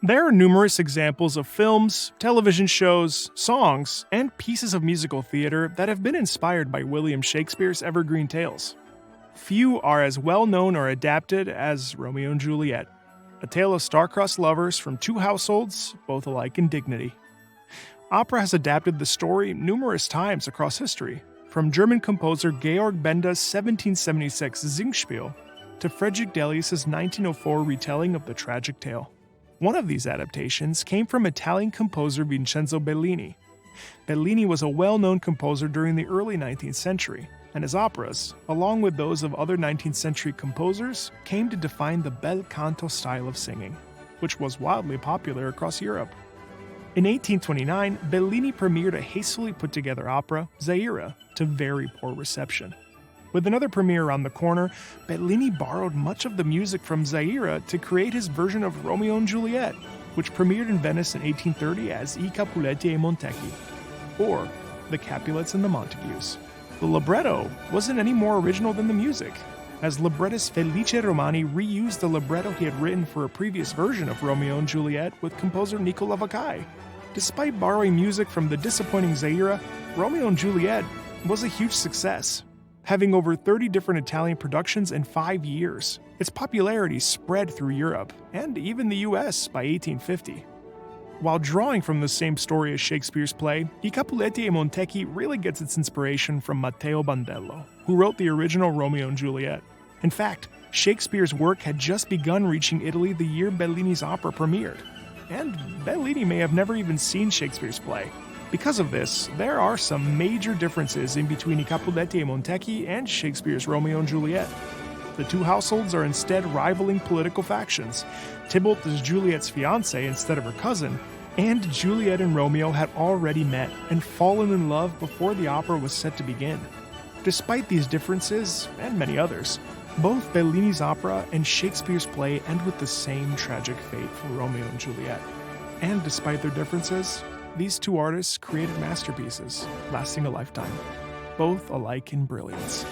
There are numerous examples of films, television shows, songs, and pieces of musical theater that have been inspired by William Shakespeare's evergreen tales. Few are as well known or adapted as Romeo and Juliet, a tale of star-crossed lovers from two households, both alike in dignity. Opera has adapted the story numerous times across history, from German composer Georg Benda's 1776 Singspiel to Friedrich Delius' 1904 retelling of the tragic tale. One of these adaptations came from Italian composer Vincenzo Bellini. Bellini was a well-known composer during the early 19th century, and his operas, along with those of other 19th century composers, came to define the bel canto style of singing, which was wildly popular across Europe. In 1829, Bellini premiered a hastily put-together opera, Zaira, to very poor reception. With another premiere around the corner, Bellini borrowed much of the music from Zaira to create his version of Romeo and Juliet, which premiered in Venice in 1830 as I Capuleti E I Montecchi, or The Capulets and the Montagues. The libretto wasn't any more original than the music, as librettist Felice Romani reused the libretto he had written for a previous version of Romeo and Juliet with composer Nicola Vaccai. Despite borrowing music from the disappointing Zaira, Romeo and Juliet was a huge success, having over 30 different Italian productions in 5 years. Its popularity spread through Europe, and even the US by 1850. While drawing from the same story as Shakespeare's play, I Capuleti E I Montecchi really gets its inspiration from Matteo Bandello, who wrote the original Romeo and Juliet. In fact, Shakespeare's work had just begun reaching Italy the year Bellini's opera premiered, and Bellini may have never even seen Shakespeare's play. Because of this, there are some major differences in between I Capuleti E I Montecchi and Shakespeare's Romeo and Juliet. The two households are instead rivaling political factions. Tybalt is Juliet's fiancé instead of her cousin, and Juliet and Romeo had already met and fallen in love before the opera was set to begin. Despite these differences, and many others, both Bellini's opera and Shakespeare's play end with the same tragic fate for Romeo and Juliet. And despite their differences, these two artists created masterpieces lasting a lifetime, both alike in brilliance.